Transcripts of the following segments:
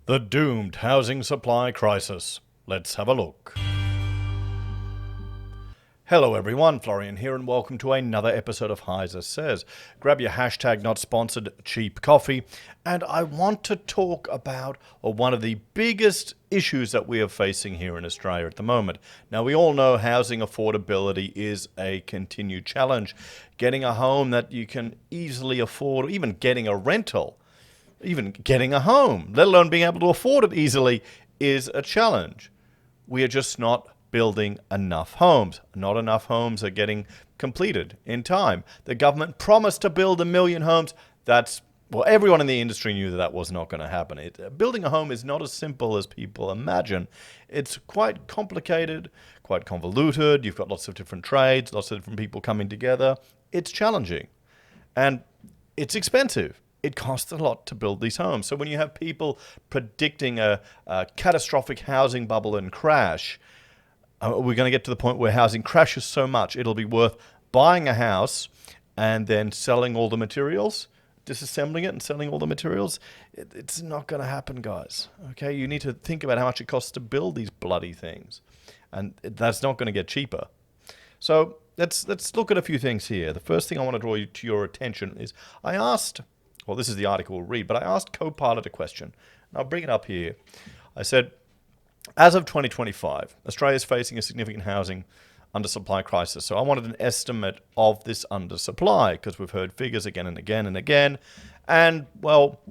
The doomed housing supply crisis. Let's have a look. Hello everyone, Florian here and welcome to another episode of Heiser Says. Grab your hashtag not sponsored cheap coffee and I want to talk about one of the biggest issues that we are facing here in Australia at the moment. Now we all know housing affordability is a continued challenge. Getting a home that you can easily afford, or even getting a rental, even getting a home, let alone being able to afford it easily, is a challenge. We are just not building enough homes. Not enough homes are getting completed in time. The government promised to build 1 million homes. Everyone in the industry knew that was not going to happen. Building a home is not as simple as people imagine. It's quite complicated, quite convoluted. You've got lots of different trades, lots of different people coming together. It's challenging. And it's expensive. It costs a lot to build these homes. So when you have people predicting a catastrophic housing bubble and crash, we're going to get to the point where housing crashes so much it'll be worth buying a house and then selling all the materials, disassembling it and selling all the materials. It's not going to happen, guys. Okay, you need to think about how much it costs to build these bloody things, and that's not going to get cheaper. So let's look at a few things here. The first thing I want to draw to your attention is I asked. Well, this is the article we'll read, but I asked Copilot a question, and I'll bring it up here. I said, as of 2025, Australia is facing a significant housing undersupply crisis. So I wanted an estimate of this undersupply because we've heard figures again and again and again. And, well,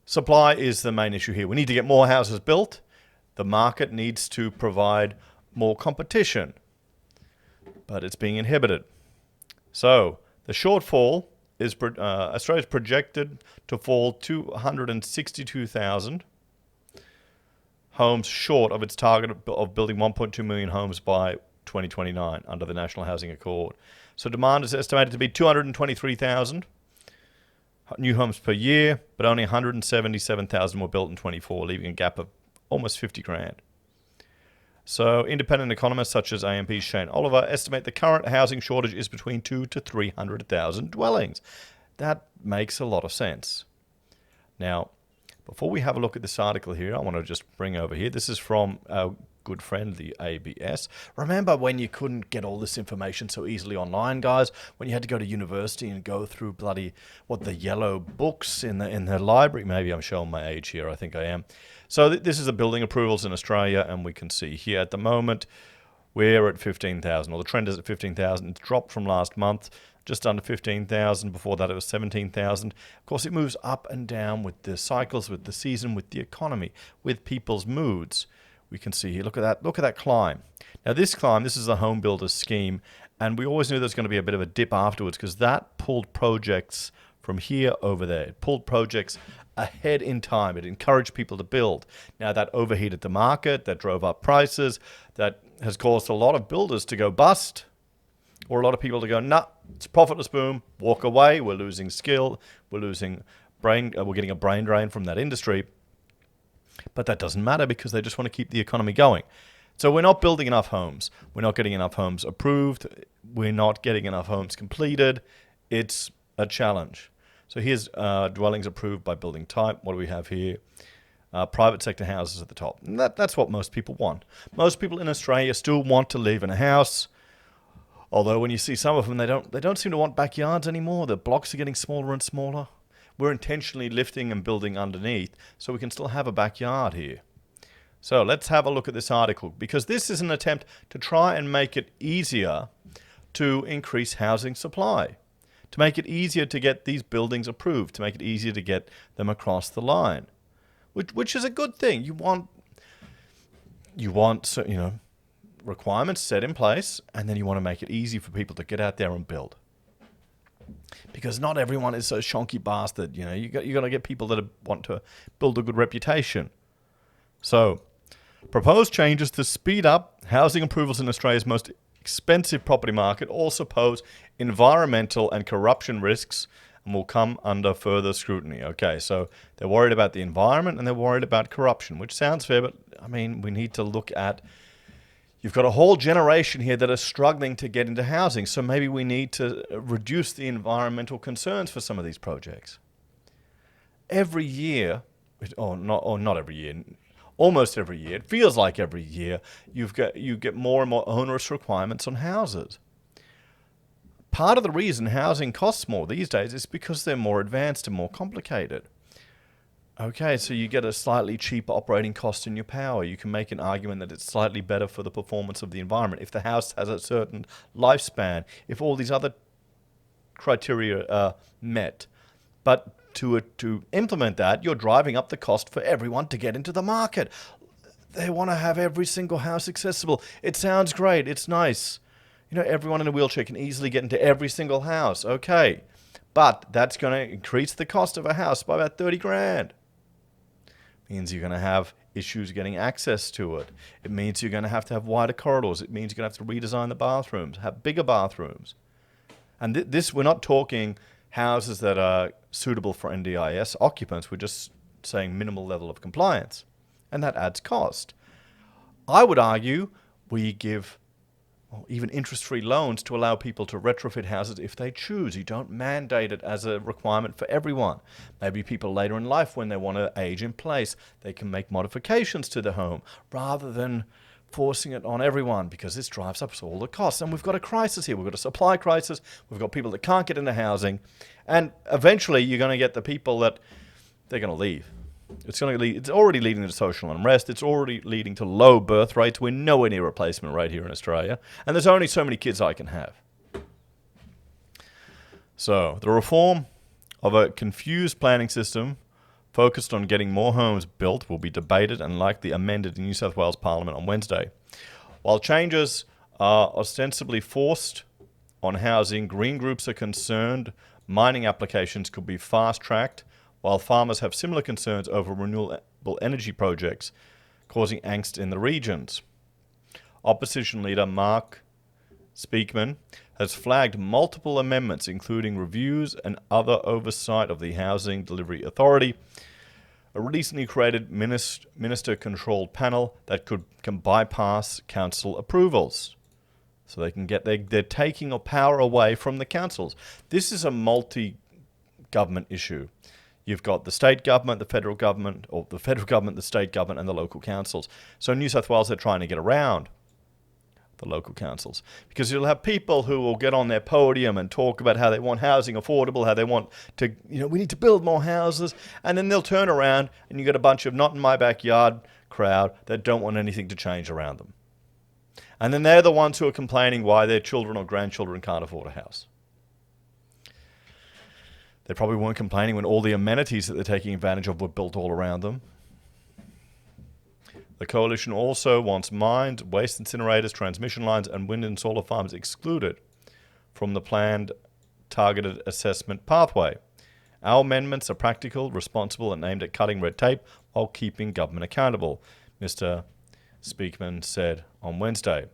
supply is the main issue here. We need to get more houses built. The market needs to provide more competition, but it's being inhibited. So the shortfall is Australia's projected to fall 262,000 homes short of its target of building 1.2 million homes by 2029 under the National Housing Accord. So demand is estimated to be 223,000 new homes per year, but only 177,000 were built in 24, leaving a gap of almost 50 grand. So independent economists such as AMP's Shane Oliver estimate the current housing shortage is between 200,000 to 300,000 dwellings. That makes a lot of sense. Now, before we have a look at this article here, I want to just bring over here. This is from our good friend, the ABS. Remember when you couldn't get all this information so easily online, guys? When you had to go to university and go through the yellow books in the library? Maybe I'm showing my age here. I think I am. So this is the building approvals in Australia, and we can see here at the moment we're at 15,000, or the trend is at 15,000. It's dropped from last month, just under 15,000. Before that, it was 17,000. Of course, it moves up and down with the cycles, with the season, with the economy, with people's moods. We can see here, look at that climb. Now this climb, this is a home builder scheme, and we always knew there was going to be a bit of a dip afterwards because that pulled projects from here over there. It pulled projects ahead in time. It encouraged people to build. Now that overheated the market, that drove up prices, that has caused a lot of builders to go bust, or a lot of people to go, nah, it's profitless boom, walk away, we're losing skill, we're getting a brain drain from that industry. But that doesn't matter because they just want to keep the economy going. So we're not building enough homes. We're not getting enough homes approved. We're not getting enough homes completed. It's a challenge. So here's dwellings approved by building type. What do we have here? Private sector houses at the top. And that's what most people want. Most people in Australia still want to live in a house. Although when you see some of them, they don't seem to want backyards anymore. The blocks are getting smaller and smaller. We're intentionally lifting and building underneath so we can still have a backyard here. So let's have a look at this article, because this is an attempt to try and make it easier to increase housing supply, to make it easier to get these buildings approved, to make it easier to get them across the line, which is a good thing. You want requirements set in place, and then you want to make it easy for people to get out there and build. Because not everyone is a shonky bastard. You got to get people that want to build a good reputation. So, proposed changes to speed up housing approvals in Australia's most expensive property market also pose environmental and corruption risks and will come under further scrutiny. Okay, so they're worried about the environment and they're worried about corruption, which sounds fair, but I mean, we need to look at. You've got a whole generation here that are struggling to get into housing, so maybe we need to reduce the environmental concerns for some of these projects. Every year, not every year, almost every year. It feels like every year you get more and more onerous requirements on houses. Part of the reason housing costs more these days is because they're more advanced and more complicated. Okay, so you get a slightly cheaper operating cost in your power. You can make an argument that it's slightly better for the performance of the environment if the house has a certain lifespan, if all these other criteria are met. But to implement that, you're driving up the cost for everyone to get into the market. They want to have every single house accessible. It sounds great. It's nice. Everyone in a wheelchair can easily get into every single house. Okay. But that's going to increase the cost of a house by about 30 grand. Means you're going to have issues getting access to it. It means you're going to have wider corridors. It means you're going to have to redesign the bathrooms, have bigger bathrooms. And this, we're not talking houses that are suitable for NDIS occupants. We're just saying minimal level of compliance. And that adds cost. I would argue we give even interest-free loans to allow people to retrofit houses if they choose. You don't mandate it as a requirement for everyone. Maybe people later in life, when they want to age in place, they can make modifications to the home rather than forcing it on everyone, because this drives up all the costs. And we've got a crisis here. We've got a supply crisis. We've got people that can't get into housing. And eventually you're going to get the people that they're going to leave. It's already leading to social unrest. It's already leading to low birth rates. We're nowhere near replacement rate here in Australia. And there's only so many kids I can have. So the reform of a confused planning system focused on getting more homes built will be debated and likely amended in New South Wales Parliament on Wednesday. While changes are ostensibly forced on housing, green groups are concerned mining applications could be fast-tracked, while farmers have similar concerns over renewable energy projects causing angst in the regions. Opposition leader Mark Speakman has flagged multiple amendments, including reviews and other oversight of the Housing Delivery Authority, a recently created minister-controlled panel that can bypass council approvals. So they can they're taking power away from the councils. This is a multi-government issue. You've got the state government, the federal government, or the federal government, the state government, and the local councils. So in New South Wales, they're trying to get around the local councils, because you'll have people who will get on their podium and talk about how they want housing affordable, how they want to, we need to build more houses, and then they'll turn around and you get a bunch of not in my backyard crowd that don't want anything to change around them. And then they're the ones who are complaining why their children or grandchildren can't afford a house. They probably weren't complaining when all the amenities that they're taking advantage of were built all around them. The coalition also wants mines, waste incinerators, transmission lines, and wind and solar farms excluded from the planned targeted assessment pathway. Our amendments are practical, responsible, and aimed at cutting red tape while keeping government accountable, Mr. Speakman said on Wednesday.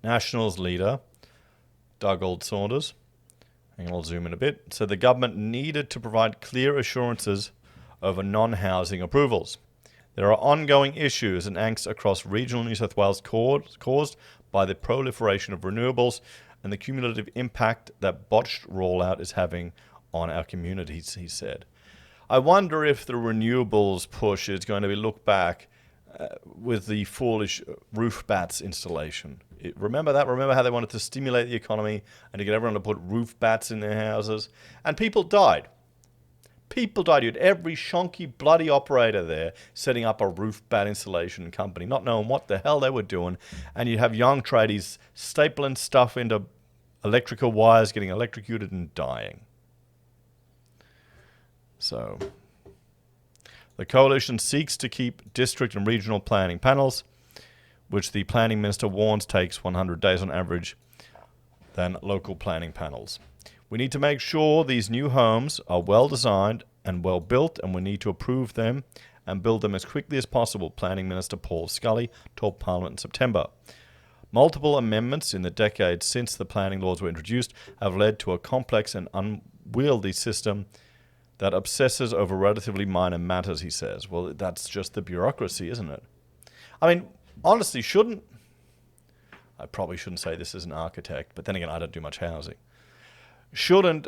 Nationals leader Dougald Saunders, and I'll zoom in a bit, said the government needed to provide clear assurances over non-housing approvals. There are ongoing issues and angst across regional New South Wales caused by the proliferation of renewables and the cumulative impact that botched rollout is having on our communities, he said. I wonder if the renewables push is going to be looked back with the foolish roof bats installation. Remember that? Remember how they wanted to stimulate the economy and to get everyone to put roof bats in their houses? And people died. People died. You had every shonky bloody operator there setting up a roof bat installation company, not knowing what the hell they were doing. And you'd have young tradies stapling stuff into electrical wires, getting electrocuted and dying. So the coalition seeks to keep district and regional planning panels, which the planning minister warns takes 100 days on average, than local planning panels. We need to make sure these new homes are well designed and well built, and we need to approve them and build them as quickly as possible, Planning Minister Paul Scully told Parliament in September. Multiple amendments in the decades since the planning laws were introduced have led to a complex and unwieldy system that obsesses over relatively minor matters, he says. Well, that's just the bureaucracy, isn't it? I mean, honestly, I probably shouldn't say this as an architect, but then again, I don't do much housing. Wouldn't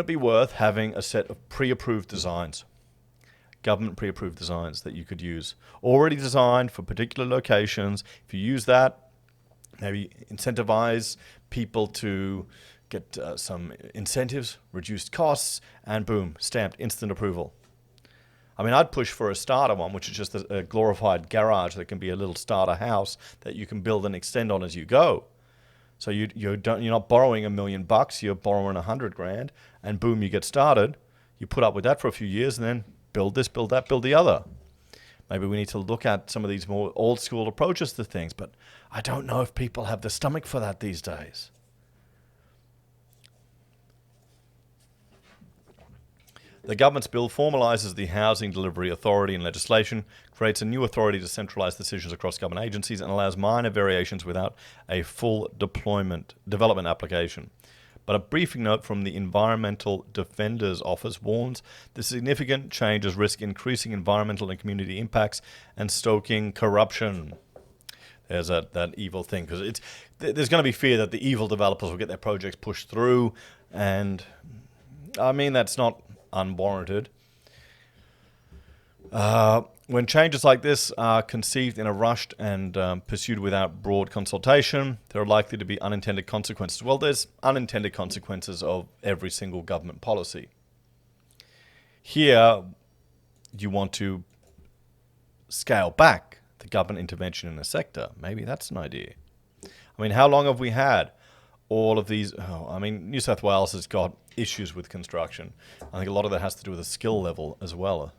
it be worth having a set of pre-approved designs? government pre-approved designs that you could use, already designed for particular locations. If you use that, maybe incentivize people to get some incentives, reduced costs, and boom, stamped, instant approval. I mean, I'd push for a starter one, which is just a glorified garage that can be a little starter house that you can build and extend on as you go. So you're not borrowing $1 million, you're borrowing $100,000, and boom, you get started. You put up with that for a few years, and then build this, build that, build the other. Maybe we need to look at some of these more old school approaches to things, but I don't know if people have the stomach for that these days. The government's bill formalises the Housing Delivery Authority in legislation, creates a new authority to centralise decisions across government agencies, and allows minor variations without a full development application. But a briefing note from the Environmental Defender's Office warns the significant changes risk increasing environmental and community impacts and stoking corruption. There's that evil thing, because there's going to be fear that the evil developers will get their projects pushed through, and I mean, that's not unwarranted. When changes like this are conceived in a rushed and pursued without broad consultation, there are likely to be unintended consequences. Well, there's unintended consequences of every single government policy. Here, you want to scale back the government intervention in the sector. Maybe that's an idea. I mean, how long have we had all of these? New South Wales has got issues with construction. I think a lot of that has to do with the skill level as well.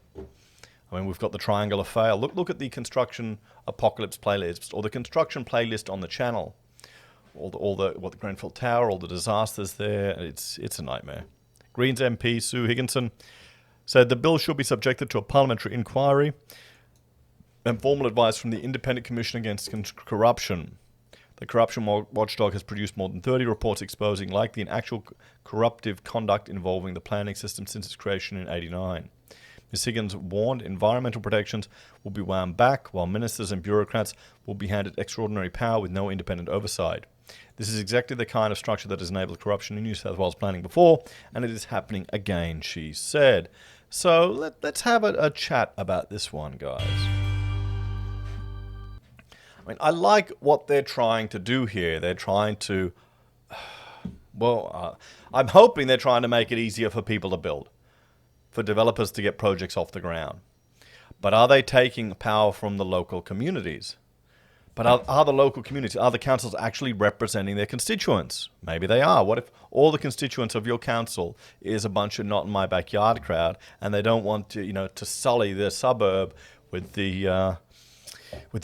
I mean, we've got the triangle of fail. Look at the construction apocalypse playlist, or the construction playlist on the channel. All the Grenfell Tower, all the disasters there. It's a nightmare. Greens MP Sue Higginson said the bill should be subjected to a parliamentary inquiry and formal advice from the Independent Commission Against Corruption. The Corruption Watchdog has produced more than 30 reports exposing likely and actual corruptive conduct involving the planning system since its creation in 1989. Ms. Higgins warned environmental protections will be wound back, while ministers and bureaucrats will be handed extraordinary power with no independent oversight. This is exactly the kind of structure that has enabled corruption in New South Wales planning before, and it is happening again, she said. So let's have a chat about this one, guys. I mean, I like what they're trying to do here. They're trying to, I'm hoping they're trying to make it easier for people to build, for developers to get projects off the ground. But are they taking power from the local communities? But are the local communities, are the councils actually representing their constituents? Maybe they are. What if all the constituents of your council is a bunch of not in my backyard crowd, and they don't want to sully their suburb with the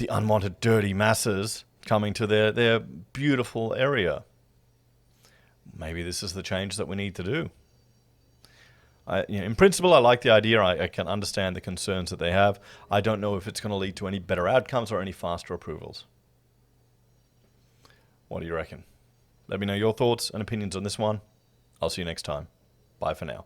unwanted dirty masses coming to their beautiful area? Maybe this is the change that we need to do. In principle, I like the idea. I can understand the concerns that they have. I don't know if it's going to lead to any better outcomes or any faster approvals. What do you reckon? Let me know your thoughts and opinions on this one. I'll see you next time. Bye for now.